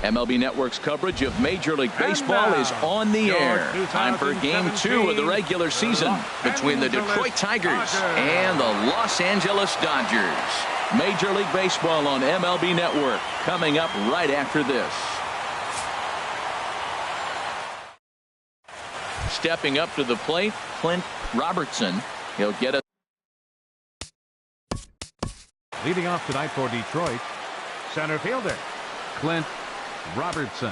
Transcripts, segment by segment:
MLB Network's coverage of Major League Baseball is on the air. Time for Game 2 of the regular season between the Detroit Tigers and the Los Angeles Dodgers. Major League Baseball on MLB Network coming up right after this. Stepping up to the plate, Clint Robertson. He'll get a leading off tonight for Detroit, center fielder Clint Robertson.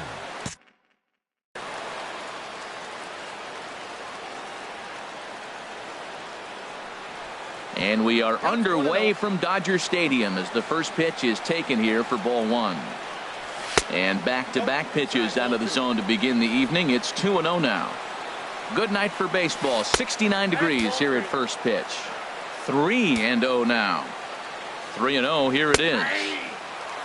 And we are underway from Dodger Stadium as the first pitch is taken here for ball one. And back-to-back pitches out of the zone to begin the evening. It's 2-0 now. Good night for baseball. 69 degrees here at first pitch. 3-0 now. 3-0, here it is.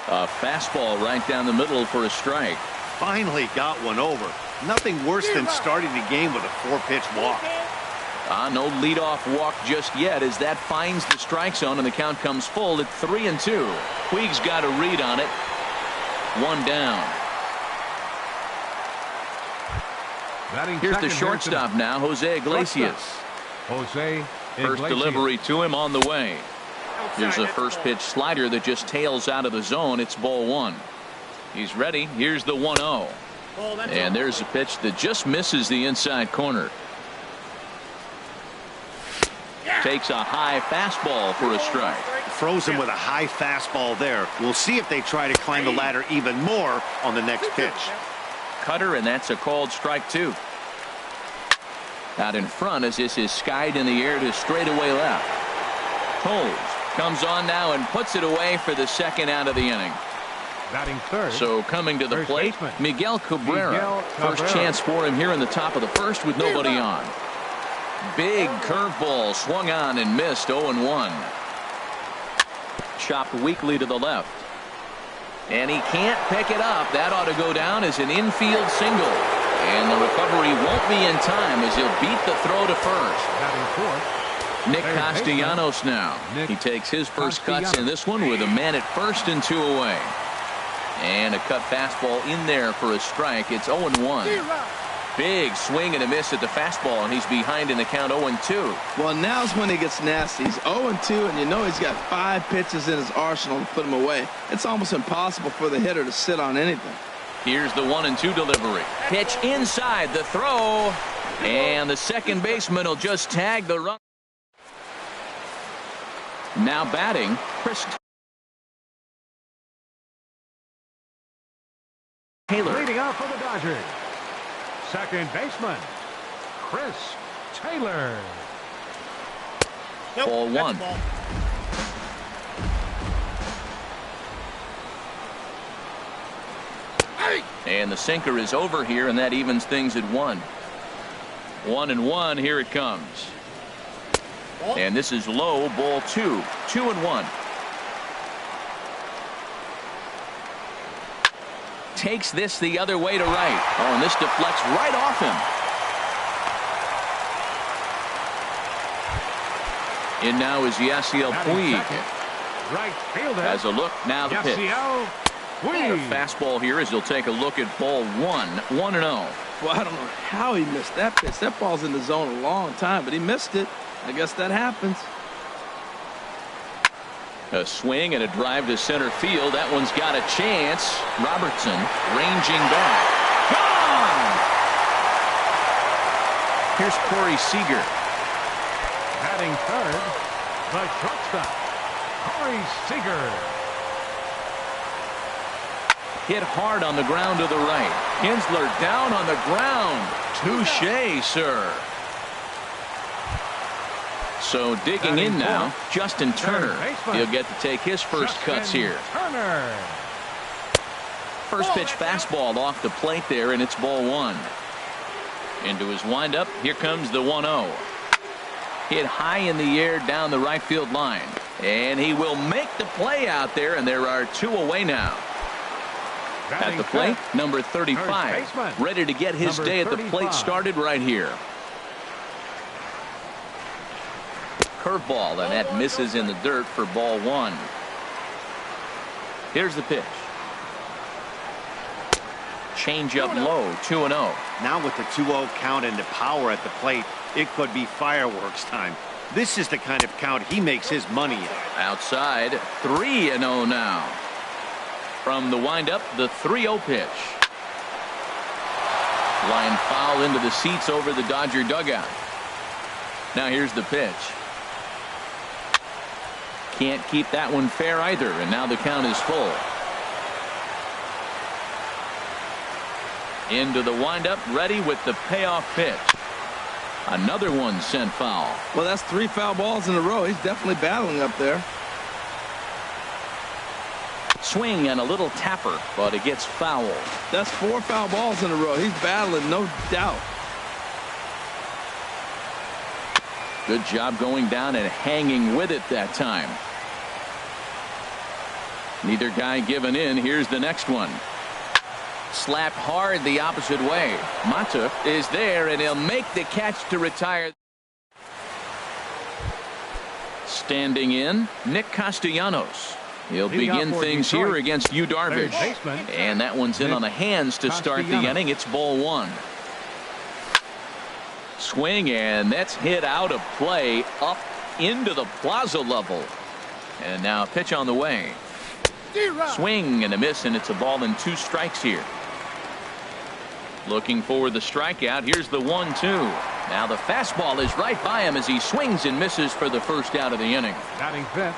A fastball right down the middle for a strike. Finally got one over. Nothing worse than starting the game with a 4-pitch walk. No leadoff walk just yet as that finds the strike zone and the count comes full at 3-2. Puig's got a read on it. One down. Here's the shortstop now, Jose Iglesias. First delivery to him on the way. Here's a first pitch slider that just tails out of the zone. It's ball one. He's ready. Here's the 1-0. And there's a pitch that just misses the inside corner. Takes a high fastball for a strike. Throws him with a high fastball there. We'll see if they try to climb the ladder even more on the next pitch. Cutter, and that's a called strike two. Out in front as this is skied in the air to straightaway left. Toles comes on now and puts it away for the second out of the inning. Batting third. So coming to the plate, Miguel Cabrera. First chance for him here in the top of the first with nobody on. Big curveball swung on and missed. 0-1. Chopped weakly to the left. And he can't pick it up. That ought to go down as an infield single. And the recovery won't be in time as he'll beat the throw to first. Batting fourth. Nick Castellanos now. He takes his first cuts in this one with a man at first and 2 away. And a cut fastball in there for a strike. It's 0-1. Big swing and a miss at the fastball, and he's behind in the count 0-2. Well, now's when he gets nasty. He's 0-2, and you know he's got 5 pitches in his arsenal to put him away. It's almost impossible for the hitter to sit on anything. Here's the 1-2 delivery. Pitch inside the throw, and the second baseman will just tag the run. Now batting, Chris Taylor. Leading off for the Dodgers, second baseman Chris Taylor. Ball one. And the sinker is over here, and that evens things at 1. 1-1. Here it comes. And this is low, ball 2. 2-1. Takes this the other way to right. Oh, and this deflects right off him. In now is Yasiel Puig. Right fielder. Has a look, now the pitch. A fastball here as he'll take a look at ball 1. 1-0. Well, I don't know how he missed that pitch. That ball's in the zone a long time, but he missed it. I guess that happens. A swing and a drive to center field. That one's got a chance. Robertson ranging back. Gone! Here's Corey Seager. Batting third, the shortstop, Corey Seager. Hit hard on the ground to the right. Kinsler down on the ground. Touché, sir. So digging in now, Justin Turner. He'll get to take his first cuts here. First pitch fastball off the plate there, and it's ball 1. Into his windup, here comes the 1-0. Hit high in the air down the right field line. And he will make the play out there, and there are 2 away now. At the plate, number 35. Ready to get his day at the plate started right here. curveball, and that misses in the dirt for ball one. Here's the pitch. Change up low, 2-0. Now with the 2-0 count and the power at the plate, it could be fireworks time. This is the kind of count he makes his money in. Outside, 3-0 now. From the windup, the 3-0 pitch. Line foul into the seats over the Dodger dugout. Now here's the pitch. Can't keep that one fair either, and now the count is full. Into the windup, ready with the payoff pitch. Another one sent foul. Well, that's 3 foul balls in a row. He's definitely battling up there. Swing and a little tapper, but it gets foul. That's 4 foul balls in a row. He's battling, no doubt. Good job going down and hanging with it that time. Neither guy giving in. Here's the next one. Slapped hard the opposite way. Mata is there, and he'll make the catch to retire. Standing in, Nick Castellanos. He'll begin things here against Yu Darvish. And that one's in on the hands to start the inning. It's ball one. Swing, and that's hit out of play up into the plaza level. And now a pitch on the way. Swing and a miss, and it's a ball and 2 strikes here. Looking for the strikeout. Here's the 1-2. Now the fastball is right by him as he swings and misses for the first out of the inning. Batting fifth,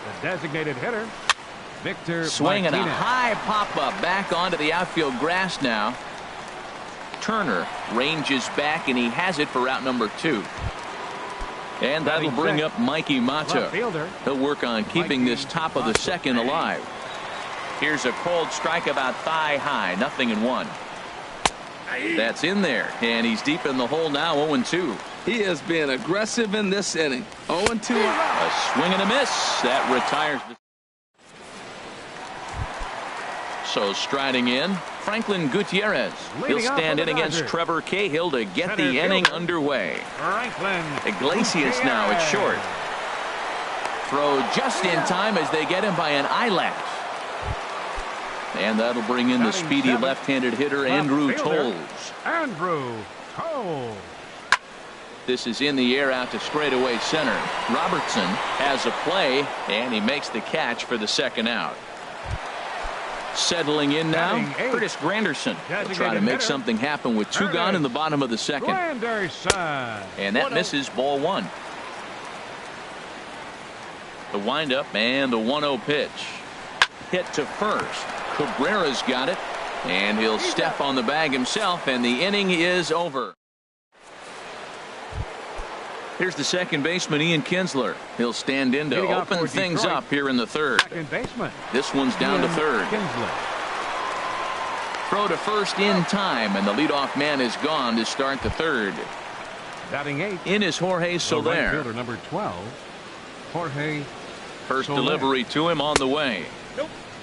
the designated hitter, Victor Swinging Martinez. a high pop-up back onto the outfield grass now. Turner ranges back, and he has it for out number 2. And that'll bring up Mikey Mata. He'll work on keeping this top of the second alive. Here's a cold strike about thigh high, 0-1. That's in there, and he's deep in the hole now, 0-2. He is being aggressive in this inning. 0-2. A swing and a miss. That retires the. So striding in, Franklin Gutierrez. He'll stand in against Trevor Cahill to get the inning underway. Franklin Iglesias now at short. Throw just in time as they get him by an eyelash. And that'll bring in the speedy left-handed hitter Andrew Toles. Andrew Toles. This is in the air out to straightaway center. Robertson has a play, and he makes the catch for the second out. Settling in now, Curtis Granderson. He'll try to make something happen with 2 gone in the bottom of the second. And that misses ball 1. The windup and the 1-0 pitch. Hit to first. Cabrera's got it, and he'll step on the bag himself, and the inning is over. Here's the second baseman, Ian Kinsler. He'll stand in to open things up here in the third. This one's down to third. Throw to first in time, and the leadoff man is gone to start the third. In is Jorge Soler. Number 12, Jorge First Soler. delivery to him on the way.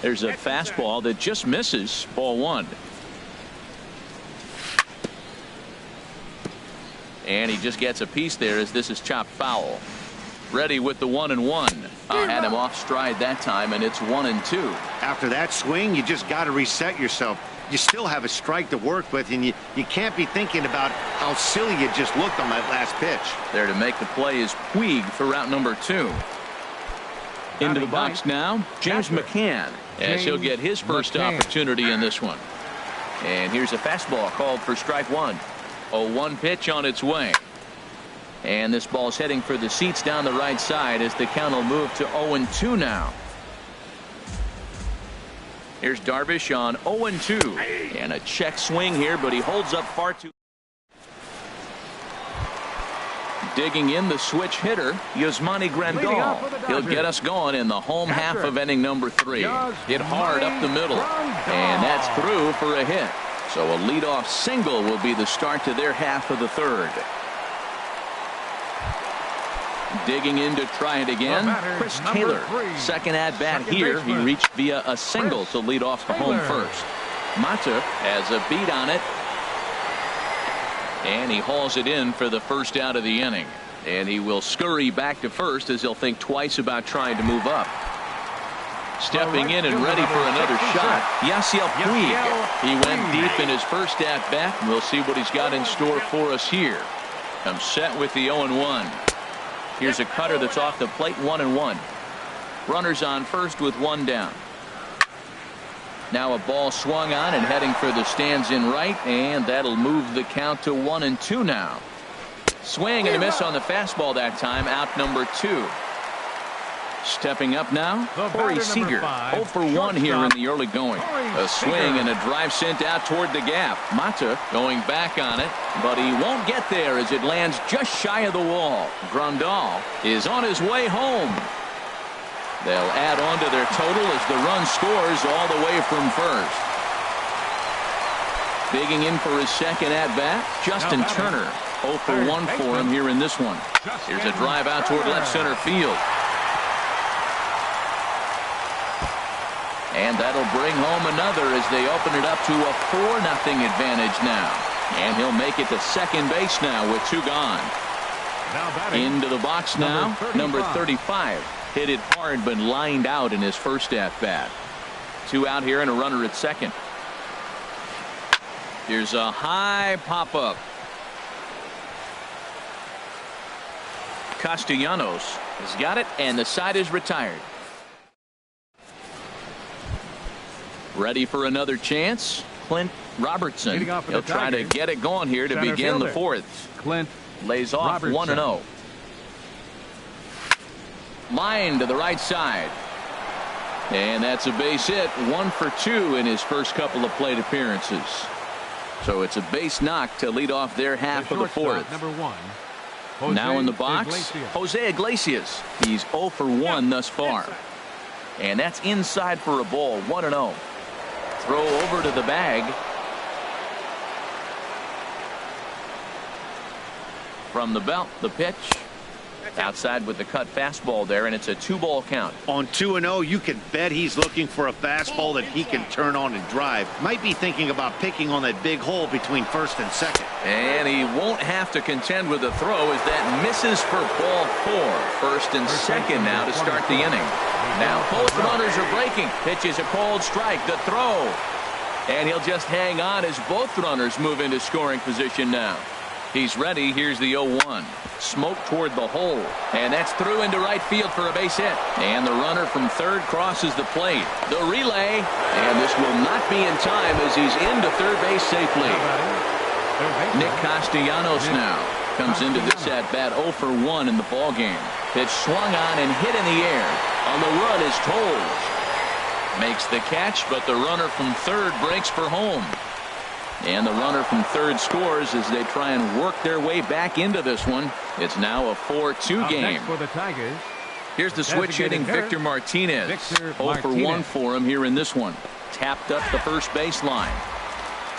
There's a fastball that just misses, ball 1. And he just gets a piece there as this is chopped foul. Ready with the 1-1. Had him off stride that time, and it's 1-2. After that swing, you just got to reset yourself. You still have a strike to work with, and you can't be thinking about how silly you just looked on that last pitch. There to make the play is Puig for route number 2. Into the box now, James McCann, as he'll get his first opportunity in this one. And here's a fastball called for strike 1. 0-1 pitch on its way. And this ball's heading for the seats down the right side as the count will move to 0-2 now. Here's Darvish on 0-2. And a check swing here, but he holds up far too. Digging in the switch hitter, Yasmani Grandal. He'll get us going in the home half of inning number 3. Hit hard up the middle. And that's through for a hit. So a leadoff single will be the start to their half of the third. Digging in to try it again, Chris Taylor. Second at bat here. He reached via a single to lead off the home first. Mata has a beat on it. And he hauls it in for the first out of the inning. And he will scurry back to first as he'll think twice about trying to move up. Stepping in and ready for another shot, Yasiel Puig. He went deep in his first at-bat, and we'll see what he's got in store for us here. I'm set with the 0-1. Here's a cutter that's off the plate, 1-1. Runners on first with one down. Now a ball swung on and heading for the stands in right, and that'll move the count to 1-2 now. Swing and a miss on the fastball that time, out number 2. Stepping up now, Corey Seager, 0 for 1 here in the early going. A swing and a drive sent out toward the gap. Mata going back on it, but he won't get there as it lands just shy of the wall. Grandal is on his way home. They'll add on to their total as the run scores all the way from first. Digging in for his second at-bat, Justin Turner. 0 for 1 for him here in this one. Here's a drive out toward left center field. And that'll bring home another as they open it up to a 4-0 advantage now. And he'll make it to second base now with 2 gone. Into the box now, number 35. Hit it hard but lined out in his first at-bat. 2 out here and a runner at second. Here's a high pop-up. Castellanos has got it, and the side is retired. Ready for another chance, Clint Robertson. He'll try to get it going here to begin the fourth. Clint lays off 1-0. Line to the right side. And that's a base hit, 1 for 2 in his first couple of plate appearances. So it's a base knock to lead off their half of the fourth. Number 1. Now in the box, Jose Iglesias. He's 0 for 1 thus far. And that's inside for a ball, 1-0. Throw over to the bag. From the belt, the pitch. Outside with the cut fastball there, and it's a 2-ball count. On 2-0, you can bet he's looking for a fastball that he can turn on and drive. Might be thinking about picking on that big hole between first and second. And he won't have to contend with the throw as that misses for ball 4. First and second now to start the inning. Now both runners are breaking. Pitch is a cold strike. The throw. And he'll just hang on as both runners move into scoring position now. He's ready. Here's the 0-1. Smoke toward the hole. And that's through into right field for a base hit. And the runner from third crosses the plate. The relay. And this will not be in time as he's into third base safely. Nick Castellanos now comes into this at-bat 0 for 1 in the ballgame. Pitch swung on and hit in the air. On the run is Tolles. Makes the catch, but the runner from third breaks for home. And the runner from third scores as they try and work their way back into this one. It's now a 4-2 game. For the Tigers, here's the switch hitting Victor Martinez. 0 for 1 for him here in this one. Tapped up the first baseline.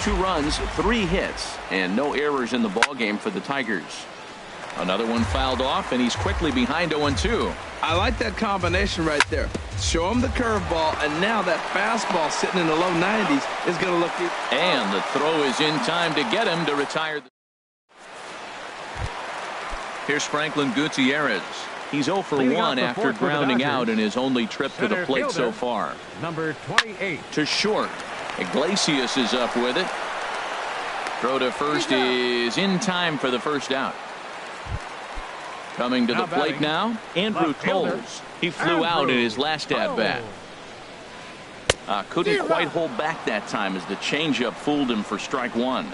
2 runs, 3 hits, and no errors in the ballgame for the Tigers. Another one fouled off, and he's quickly behind 0-2. I like that combination right there. Show him the curveball, and now that fastball sitting in the low 90s is going to look good. And the throw is in time to get him to retire. Here's Franklin Gutierrez. He's 0 for 1 after grounding out in his only trip to the plate so far. Number 28. To short. Iglesias is up with it. Throw to first is in time for the first out. Coming to the plate now, Andrew Tolles. He flew out in his last at-bat. Couldn't quite hold back that time as the changeup fooled him for strike 1.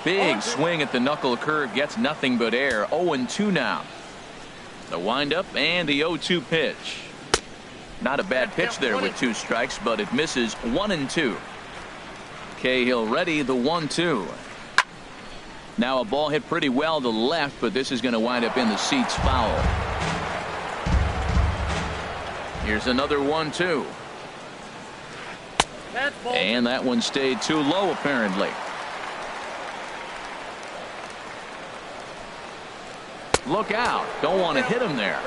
Big swing at the knuckle curve, gets nothing but air. 0-2 now. The windup and the 0-2 pitch. Not a bad pitch there with 2 strikes, but it misses 1-2. Cahill ready, the 1-2. Now a ball hit pretty well to the left, but this is going to wind up in the seats foul. Here's another 1-2. And that one stayed too low apparently. Look out. Don't want to hit him there.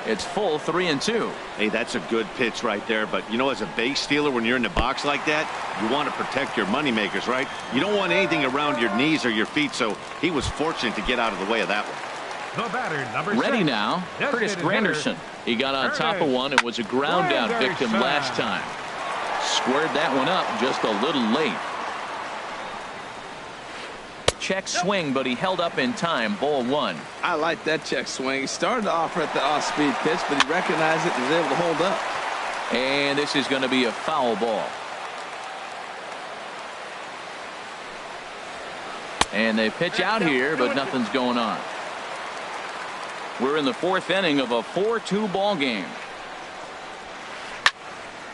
It's full 3-2. Hey, that's a good pitch right there. But, you know, as a base stealer, when you're in the box like that, you want to protect your moneymakers, right? You don't want anything around your knees or your feet, so he was fortunate to get out of the way of that one. The batter, number Ready 6. now, Curtis Granderson. He got on top of one and was a ground out victim last time. Squared that one up just a little late. Check swing, but he held up in time. Ball 1. I like that check swing. He started off at the off-speed pitch, but he recognized it and was able to hold up. And this is going to be a foul ball. And they pitch out here, but nothing's going on. We're in the 4th inning of a 4-2 ball game.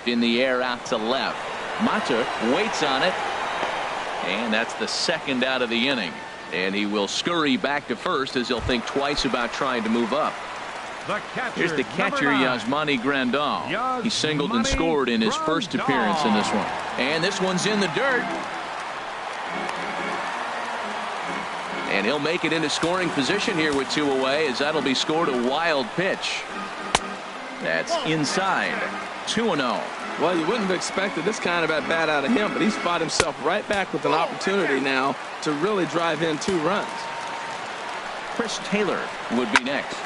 In the air out to left. Mata waits on it. And that's the 2nd out of the inning. And he will scurry back to first as he'll think twice about trying to move up. Here's the catcher, Yasmani Grandal. He singled and scored in his first appearance in this one. And this one's in the dirt. And he'll make it into scoring position here with 2 away, as that'll be scored a wild pitch. That's inside. 2-0. Well, you wouldn't have expected this kind of at bat out of him, but he's fought himself right back with an opportunity now to really drive in 2 runs. Chris Taylor would be next.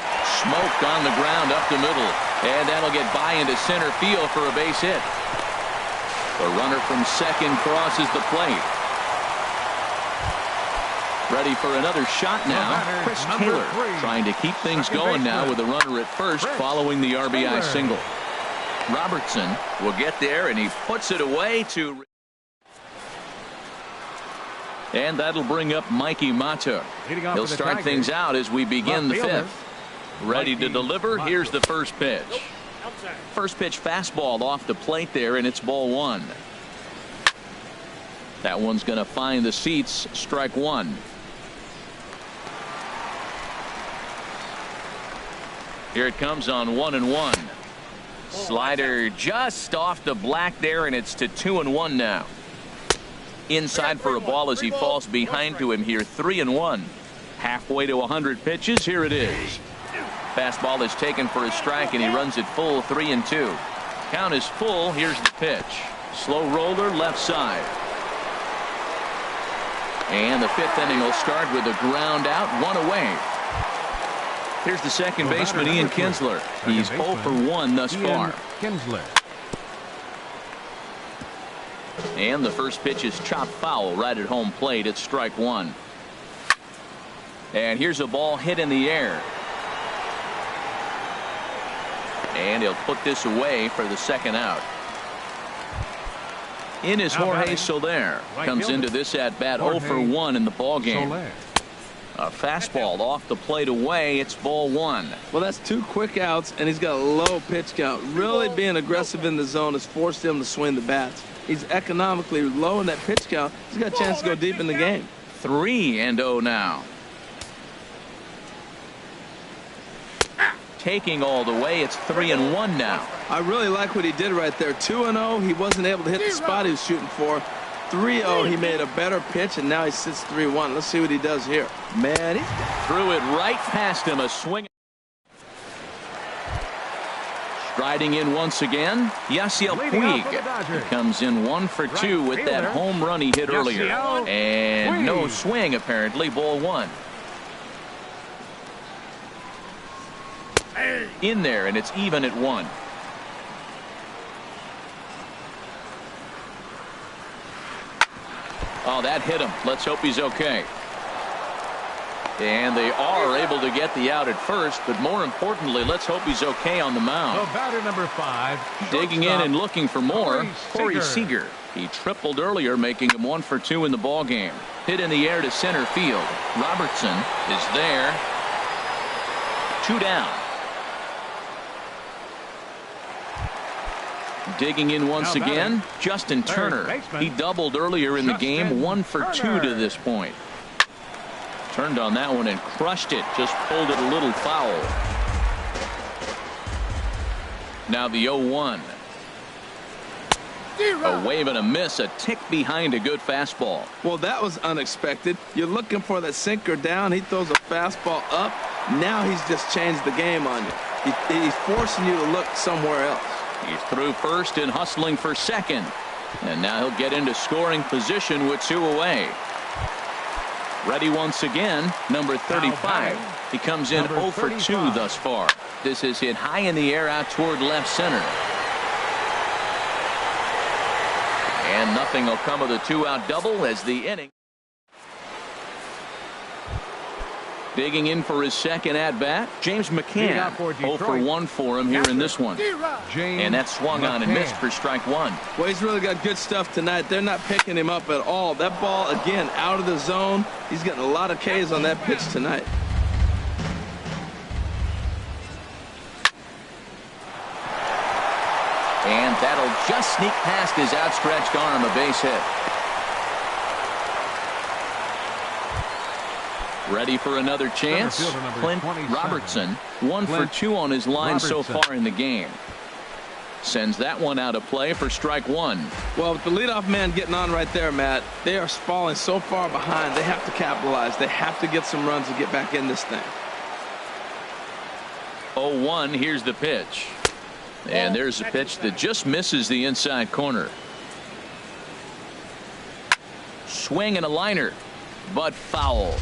Smoked on the ground up the middle, and that'll get by into center field for a base hit. The runner from second crosses the plate. Ready for another shot now. Chris Taylor trying to keep things going now with a runner at first following the RBI single. Robertson will get there, and he puts it away to. And that'll bring up Mikey Mata. He'll start things out as we begin the 5th. Ready to deliver. Here's the first pitch. First pitch fastball off the plate there, and it's ball 1. That one's going to find the seats. Strike 1. Here it comes on 1-1. Slider just off the black there, and it's to 2-1 now. Inside for a ball as he falls behind to him here. 3-1. Halfway to 100 pitches. Here it is. Fastball is taken for a strike, and he runs it full. 3-2. Count is full. Here's the pitch. Slow roller left side. And the 5th inning will start with a ground out, 1 away. Here's the second baseman, Ian Kinsler. He's 0 for 1 thus far. And the first pitch is chopped foul right at home plate. It's strike 1. And here's a ball hit in the air. And he'll put this away for the 2nd out. In is Jorge Soler. Comes into this at bat 0 for 1 in the ball game. A fastball off the plate away. It's ball 1. Well, that's 2 quick outs, and he's got a low pitch count. Really being aggressive in the zone has forced him to swing the bats. He's economically low in that pitch count. He's got a chance to go deep in the game. 3-0 now. Taking all the way. It's 3-1 now. I really like what he did right there. 2-0. He wasn't able to hit the spot he was shooting for. 3-0, he made a better pitch, and now he sits 3-1. Let's see what he does here. Man, he threw it right past him. A swing. Striding in once again, Yasiel Puig. He comes in 1 for 2 with that home run he hit earlier. And no swing, apparently. Ball 1. In there, and it's even at 1. Oh, that hit him. Let's hope he's okay. And they are able to get the out at first, but more importantly, let's hope he's okay on the mound. The batter, number 5. Digging in and looking for more, Corey Seager. He tripled earlier, making him 1 for 2 in the ball game. Hit in the air to center field. Robertson is there. 2 down. Digging in once again, Justin Turner. He doubled earlier in the game. 1 for 2 to this point. Turned on that one and crushed it. Just pulled it a little foul. Now the 0-1. A wave and a miss. A tick behind a good fastball. Well, that was unexpected. You're looking for that sinker down. He throws a fastball up, Now he's just changed the game on you. He's forcing you to look somewhere else. He's through first and hustling for second. And now he'll get into scoring position with 2 away. Ready once again, number 35. He comes in 0 for 2 thus far. This is hit high in the air out toward left center. And nothing will come of the 2-out double as the inning. Digging in for his second at-bat, James McCann. 0 for 1 for him here in this one. And that swung on and missed for strike 1. Well, he's really got good stuff tonight. They're not picking him up at all. That ball, again, out of the zone. He's getting a lot of Ks on that pitch tonight. And that'll just sneak past his outstretched arm, a base hit. Ready for another chance. Clint Robertson, 1 for 2 on his line so far in the game. Sends that one out of play for strike 1. Well, with the leadoff man getting on right there, Matt, they are falling so far behind. They have to capitalize. They have to get some runs to get back in this thing. 0-1, here's the pitch. And there's a pitch that just misses the inside corner. Swing and a liner, but foul.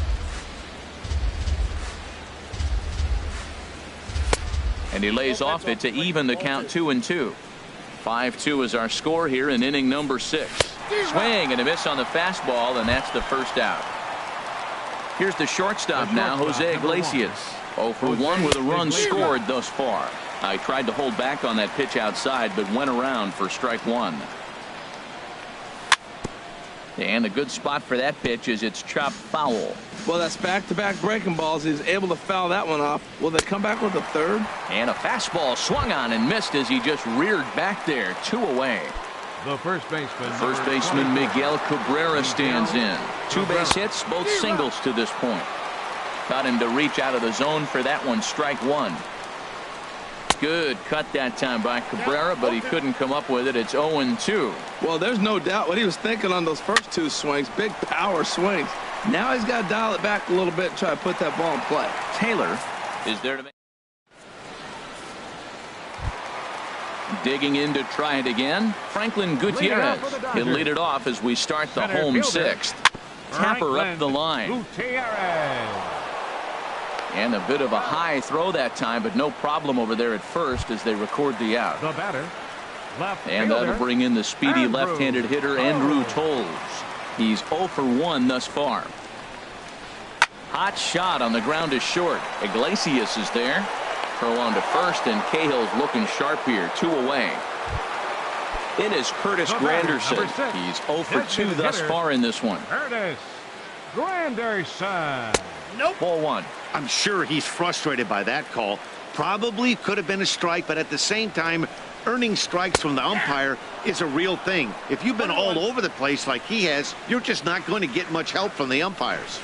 And he lays off it to even the count 2-2. 5-2 is our score here in inning number 6. Swing and a miss on the fastball, and that's the first out. Here's the shortstop now, Jose Iglesias. 0 for 1 with a run scored thus far. I tried to hold back on that pitch outside, but went around for strike 1. And a good spot for that pitch is it's chopped foul. Well, that's back-to-back breaking balls. He's able to foul that one off. Will they come back with a third? And a fastball swung on and missed as he just reared back there. 2 away. The first baseman Miguel Cabrera stands in. 2 base hits, both singles to this point. Got him to reach out of the zone for that one, strike 1. Good cut that time by Cabrera, but he couldn't come up with it. It's 0-2. Well, there's no doubt what he was thinking on those first 2 swings. Big power swings. Now he's got to dial it back a little bit and try to put that ball in play. Taylor is there to make. Digging in to try it again. Franklin Gutierrez. He'll lead it off as we start the home 6th. Tapper up the line. And a bit of a high throw that time, but no problem over there at first as they record the out. The batter, left and fielder, that'll bring in the speedy left-handed hitter Andrew Tolles. He's 0 for 1 thus far. Hot shot on the ground is short. Iglesias is there. Throw on to first, and Cahill's looking sharp here. 2 away. It is Curtis Granderson. He's 0 for 2 thus far in this one. Curtis Granderson. Nope. Ball 1. I'm sure he's frustrated by that call. Probably could have been a strike, but at the same time, earning strikes from the umpire is a real thing. If you've been all over the place like he has, you're just not going to get much help from the umpires.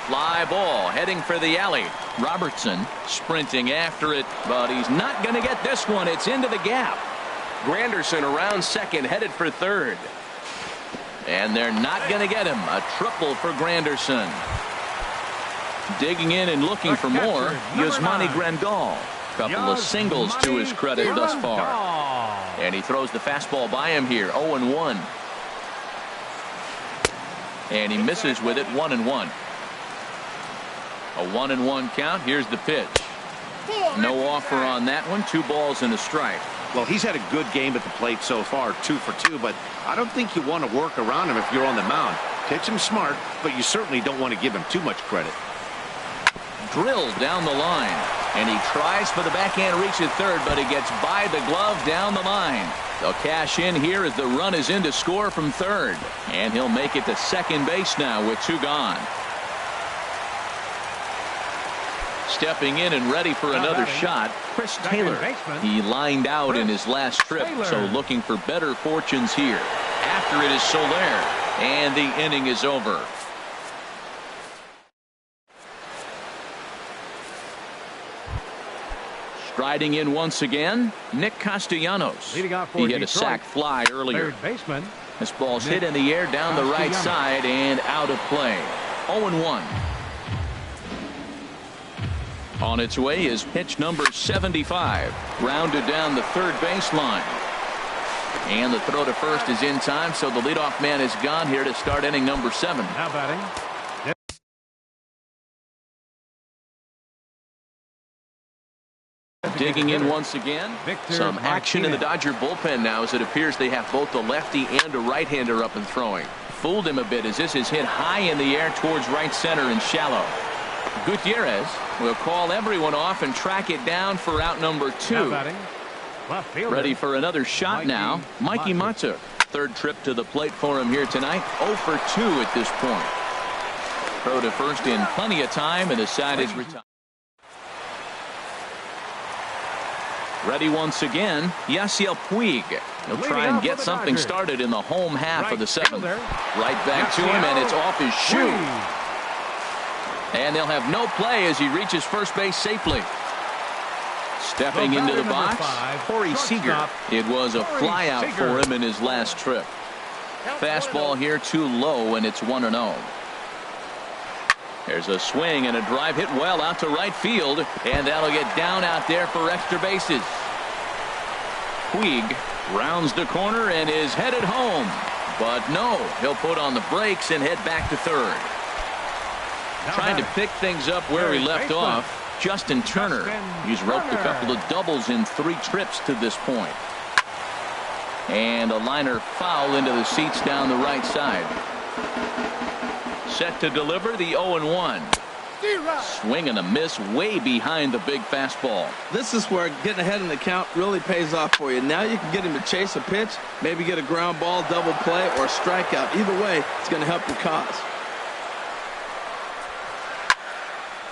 Fly ball heading for the alley. Robertson sprinting after it, but he's not going to get this one. It's into the gap. Granderson around second, headed for third. And they're not going to get him. A triple for Granderson. Digging in and looking for more, Yasmani Grandal. Couple of singles to his credit thus far. And he throws the fastball by him here, 0-1. And he misses with it, 1-1. A 1-1 count. Here's the pitch. No offer on that one. 2 balls and a strike. Well, he's had a good game at the plate so far, 2 for 2, but I don't think you want to work around him if you're on the mound. Pitch him smart, but you certainly don't want to give him too much credit. Drilled down the line, and he tries for the backhand reach at third, but he gets by the glove down the line. They'll cash in here as the run is in to score from third, and he'll make it to second base now with 2 gone. Stepping in and ready for another shot, Chris Taylor. He lined out in his last trip, so looking for better fortunes here. After it is Soler, and the inning is over. Striding in once again, Nick Castellanos. He hit a sac fly earlier. This ball's hit in the air down the right side and out of play. 0-1. On its way is pitch number 75. Grounded down the third baseline. And the throw to first is in time, so the leadoff man is gone here to start inning number 7. Now batting. Digging in once again. Some action in the Dodger bullpen now, as it appears they have both a lefty and a right-hander up and throwing. Fooled him a bit as this is hit high in the air towards right center and shallow. Gutierrez will call everyone off and track it down for out number 2. Ready for another shot now, Mikey Matzer. Third trip to the plate for him here tonight. 0 for 2 at this point. Throw to first in plenty of time, and the side is retired. Ready once again, Yasiel Puig. He'll try and get something started in the home half of the 7th. Right back to him, and it's off his shoe. And they'll have no play as he reaches first base safely. Stepping into the box, Corey Seager. It was a flyout for him in his last trip. Fastball here too low, and it's 1-0. There's a swing and a drive hit well out to right field, and that'll get down out there for extra bases. Puig rounds the corner and is headed home, but no, he'll put on the brakes and head back to third. Trying to pick things up where he left off, Justin Turner. He's roped a couple of doubles in 3 trips to this point. And a liner foul into the seats down the right side. Set to deliver the 0-1. Swing and a miss way behind the big fastball. This is where getting ahead in the count really pays off for you. Now you can get him to chase a pitch, maybe get a ground ball, double play, or a strikeout. Either way, it's going to help your cause.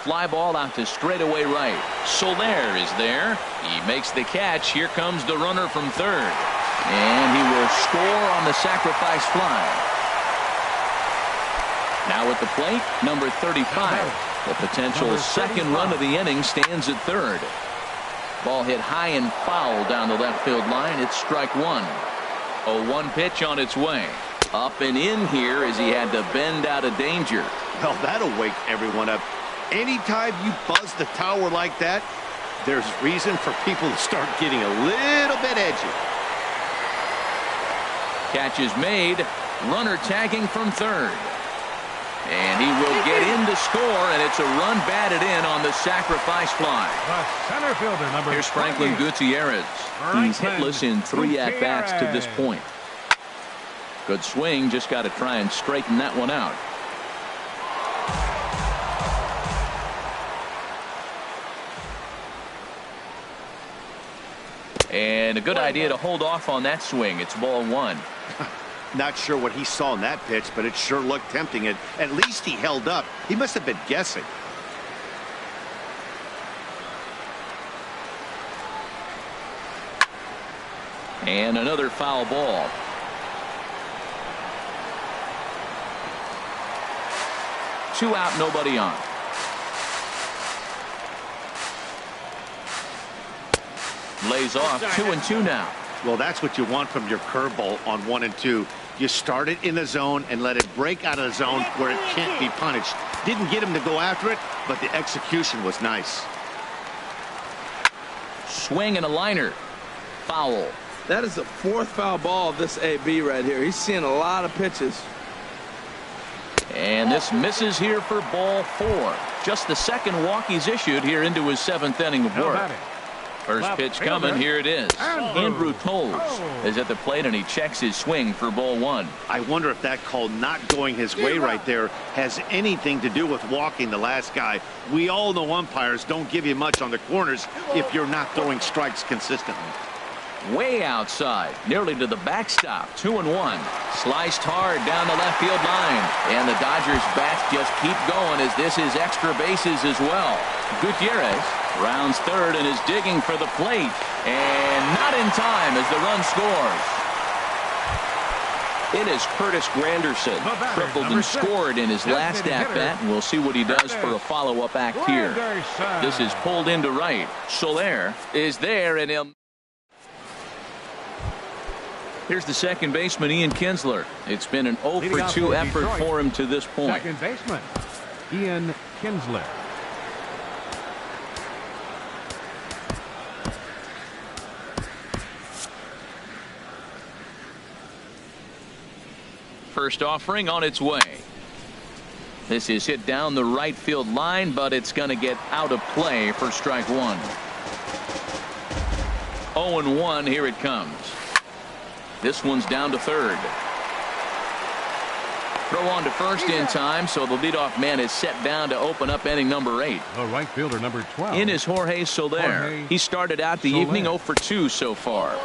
Fly ball out to straightaway right. Soler is there. He makes the catch. Here comes the runner from third. And he will score on the sacrifice fly. Now at the plate, number 35. The potential second run of the inning stands at third. Ball hit high and foul down the left field line. It's strike 1. 0-1 pitch on its way. Up and in here as he had to bend out of danger. Well, that'll wake everyone up. Anytime you buzz the tower like that, there's reason for people to start getting a little bit edgy. Catch is made. Runner tagging from third. And he will get in to score, and it's a run batted in on the sacrifice fly. The center fielder, number Here's Franklin Gutierrez. He's hitless in 3 at-bats to this point. Good swing, just got to try and straighten that one out. And a good idea to hold off on that swing. It's ball 1. Not sure what he saw in that pitch, but it sure looked tempting. And at least he held up. He must have been guessing. And another foul ball. Two out, nobody on. Lays off 2-2 now. Well, that's what you want from your curveball on 1 and 2. You start it in the zone and let it break out of the zone where it can't be punished. Didn't get him to go after it, but the execution was nice. Swing and a liner. Foul. That is the 4th foul ball of this AB right here. He's seeing a lot of pitches. And this misses here for ball 4. Just the 2nd walk he's issued here into his 7th inning of work. First pitch coming. Here it is. Andrew Toles is at the plate, and he checks his swing for ball 1. I wonder if that call not going his way right there has anything to do with walking the last guy. We all know umpires don't give you much on the corners if you're not throwing strikes consistently. Way outside, nearly to the backstop. 2-1. Sliced hard down the left field line. And the Dodgers bats just keep going as this is extra bases as well. Gutierrez rounds third and is digging for the plate. And not in time as the run scores. It is Curtis Granderson. Tripled and scored in his last at-bat, and we'll see what he does for a follow-up act here. This is pulled into right. Soler is there, and he'll... Here's the second baseman, Ian Kinsler. It's been an 0 for 2 effort for him to this point. Second baseman, Ian Kinsler. First offering on its way. This is hit down the right field line, but it's going to get out of play for strike one. 0-1, here it comes. This one's down to third. Throw on to first in time, so the leadoff man is set down to open up inning number 8. The right fielder, number 12. In is Jorge Soler. He started out the evening 0 for 2 so far.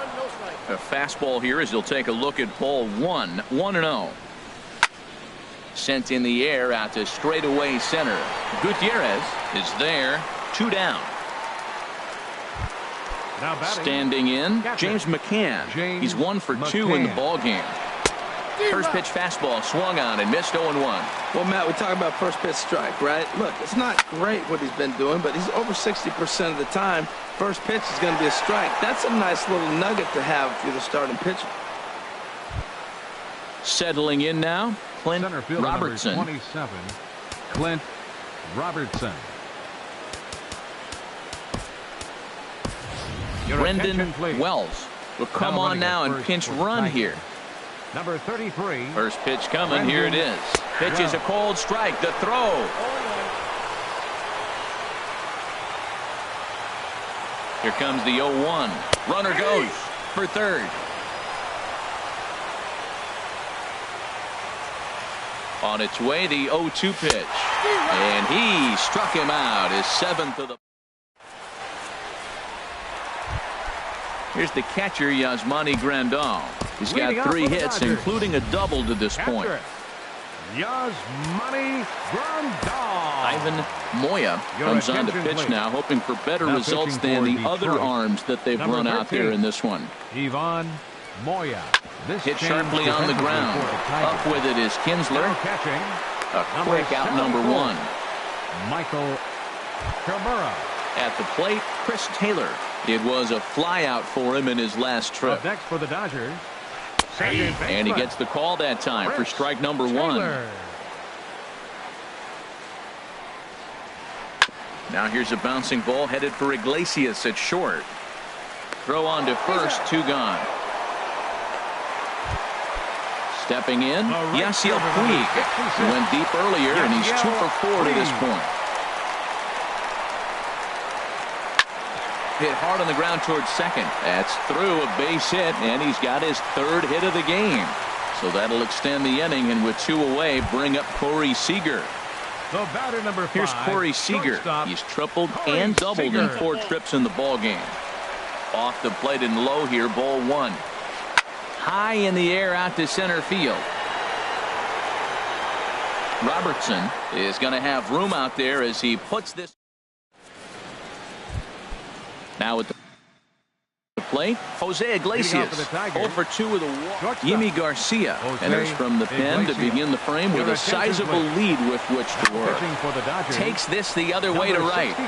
A fastball here as he'll take a look at ball 1, 1-0. Sent in the air out to straightaway center. Gutierrez is there, 2 down. Now batting. Standing in, James McCann. He's 1 for 2 in the ball game. First pitch fastball swung on and missed 0-1. Well, Matt, we talk about first pitch strike, right? Look, it's not great what he's been doing, but he's over 60% of the time. First pitch is going to be a strike. That's a nice little nugget to have if you're the starting pitcher. Settling in now, Clint Center fielder, Robertson. number 27, Clint Robertson. Your attention, Brendan please. Wells will come Now on running now at and first pinch for run Tiger. here. Number 33. First pitch coming. Here it is. Pitch is a cold strike. The throw. Here comes the 0-1. Runner goes for third. On its way, the 0-2 pitch. And he struck him out. His 7th of the. Here's the catcher, Yasmani Grandal. He's got 3 hits, including a double to this point. Yasmani Grandal. Ivan Moya comes on to pitch now, hoping for better results than the other arms that they've run out there in this one. Ivan Moya. Hit sharply on the ground. Up with it is Kinsler. A quick out number 1. Michael Kimura. At the plate, Chris Taylor. It was a fly out for him in his last trip. Up next for the Dodgers. And he gets the call that time for strike number 1. Now here's a bouncing ball headed for Iglesias at short. Throw on to first, 2 gone. Stepping in, Yasiel Puig. He went deep earlier, and he's 2 for 4 to this point. Hit hard on the ground towards second. That's through, a base hit, and he's got his 3rd hit of the game. So that'll extend the inning, and with 2 away, bring up Corey Seager. The batter, number 5. Here's Corey Seager. He's tripled and doubled in 4 trips in the ball game. Off the plate and low here, ball 1. High in the air out to center field. Robertson is going to have room out there as he puts this. Now at the plate, Jose Iglesias 0 for 2 with a walk. Yimi Garcia enters from the pen to begin the frame with a sizable lead with which to work. Takes this the other way to right.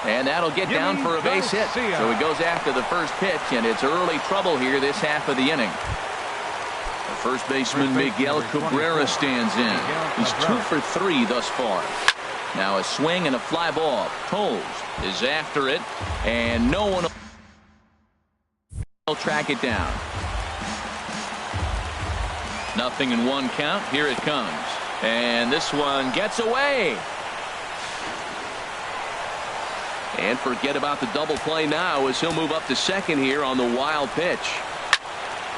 And that'll get down for a base hit. So he goes after the first pitch, and it's early trouble here this half of the inning. The first baseman Miguel Cabrera stands in. He's 2 for 3 thus far. Now a swing and a fly ball. Toles is after it, and no one will track it down. 0-1 count. Here it comes. And this one gets away. And forget about the double play now as he'll move up to second here on the wild pitch.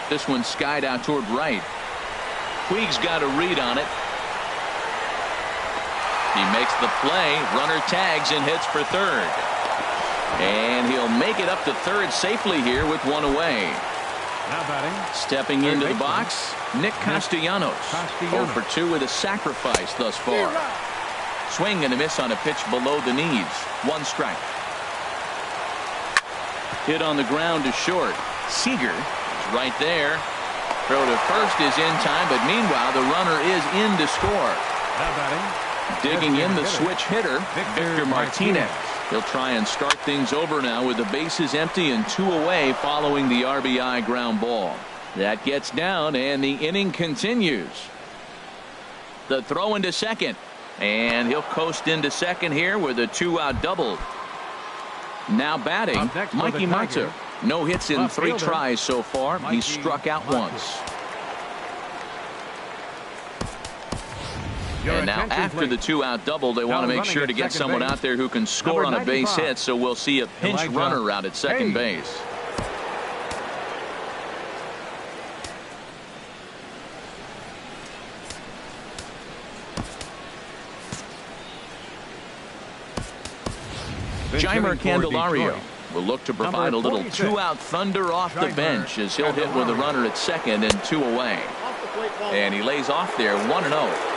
This one skied out toward right. Puig's got a read on it. He makes the play. Runner tags and hits for third. And he'll make it up to third safely here with 1 away. Now batting. Stepping into the box, Nick Castellanos. 0 for 2 with a sacrifice thus far. Swing and a miss on a pitch below the knees. 1 strike. Hit on the ground to short. Seager is right there. Throw to first is in time, but meanwhile the runner is in to score. Now batting. Digging in the switch hitter, Victor Martinez. He'll try and start things over now with the bases empty and 2 away following the RBI ground ball. That gets down and the inning continues. The throw into second, and he'll coast into second here with a 2-out double. Now batting, Mikey Mata. No hits in 3 tries so far. He's struck out once. And now after the two-out double, they want to make sure to get someone out there who can score on a base hit, so we'll see a pinch runner out at second base. Jeimer Candelario will look to provide a little two-out thunder off the bench as he'll hit with a runner at second and 2 away. And he lays off there 1-0.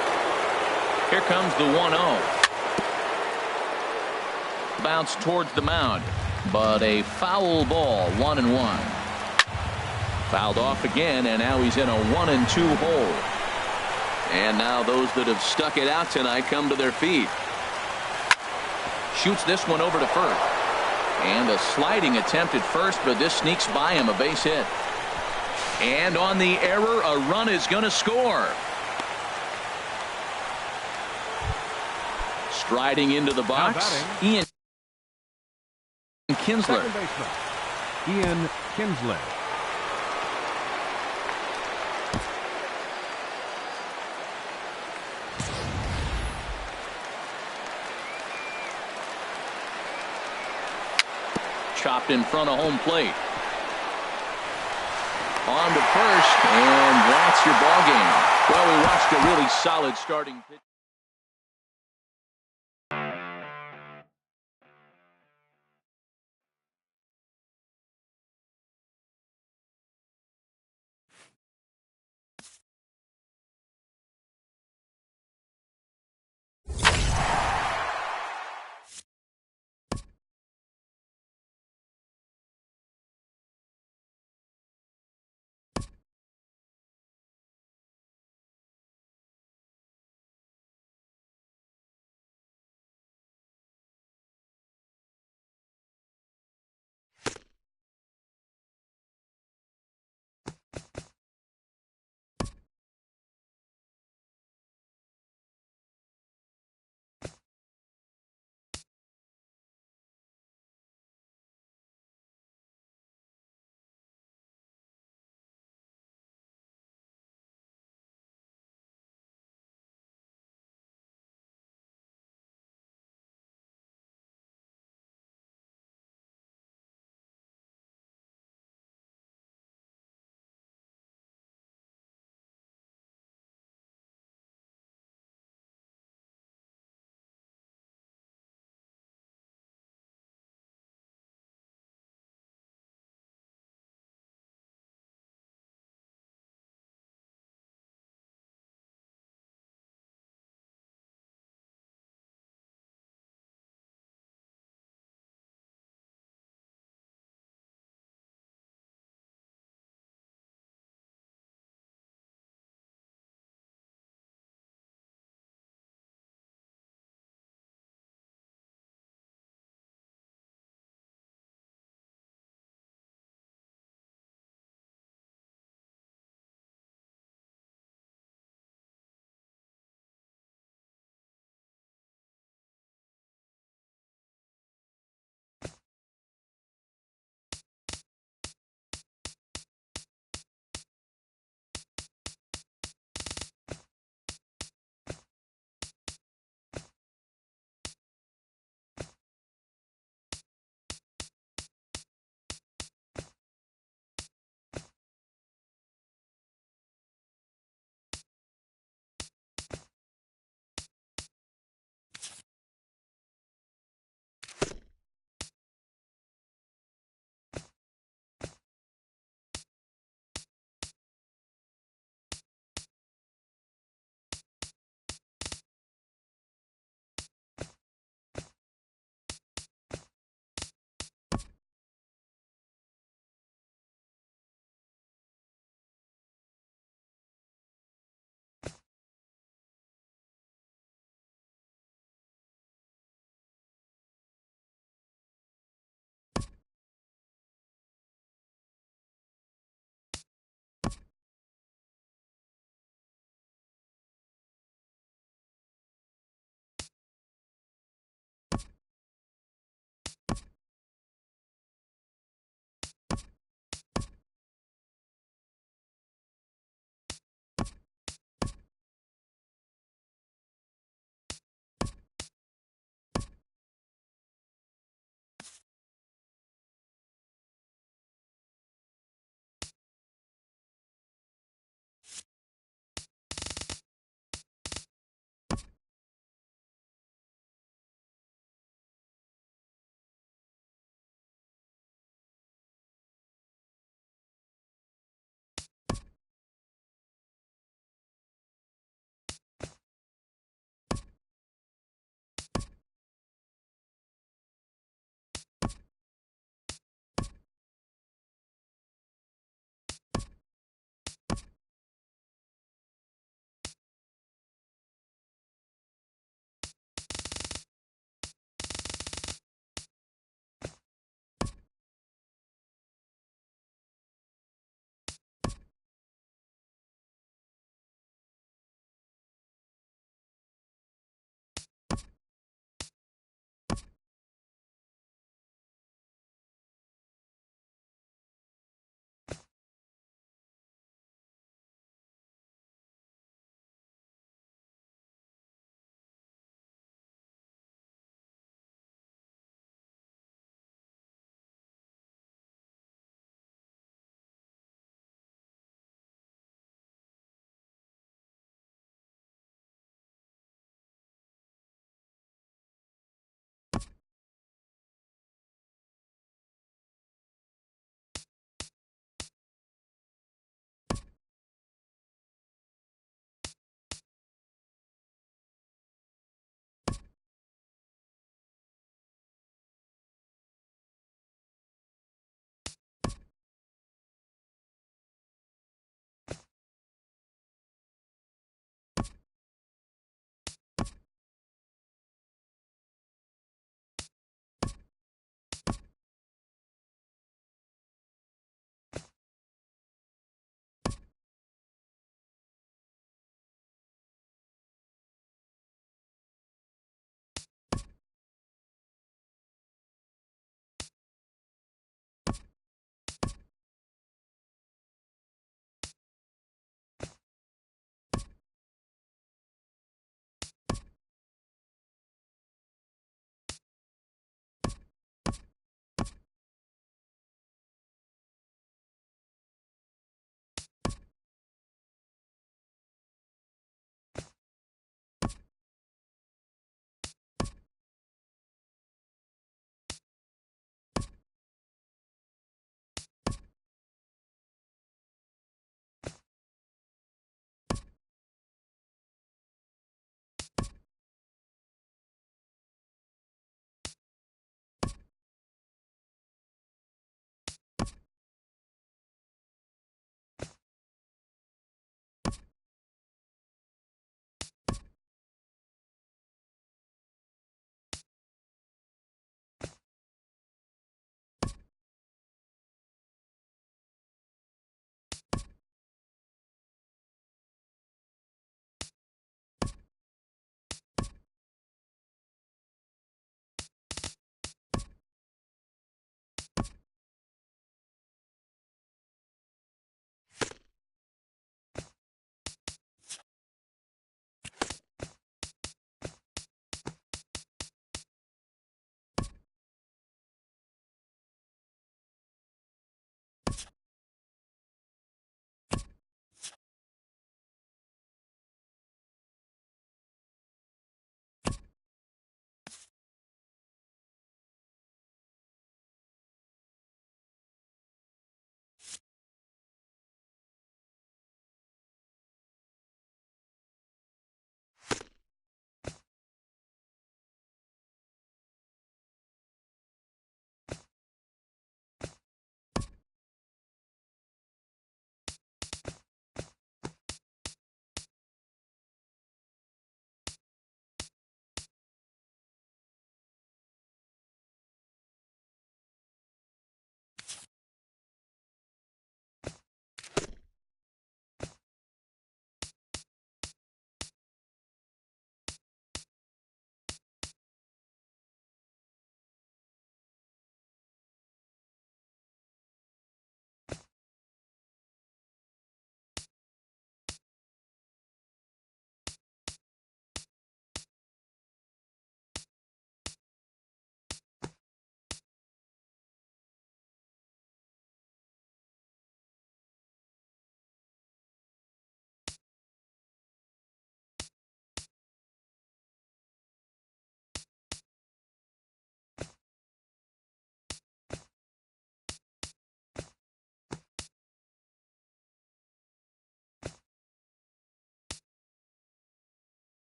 Here comes the 1-0. Bounce towards the mound, but a foul ball, 1-1. Fouled off again, and now he's in a 1-2 hole. And now those that have stuck it out tonight come to their feet. Shoots this one over to first. And a sliding attempt at first, but this sneaks by him, a base hit. And on the error, a run is going to score. Striding into the box, Ian Kinsler. Ian Kinsler. Chopped in front of home plate. On to first, and that's your ball game. Well, we watched a really solid starting pitch.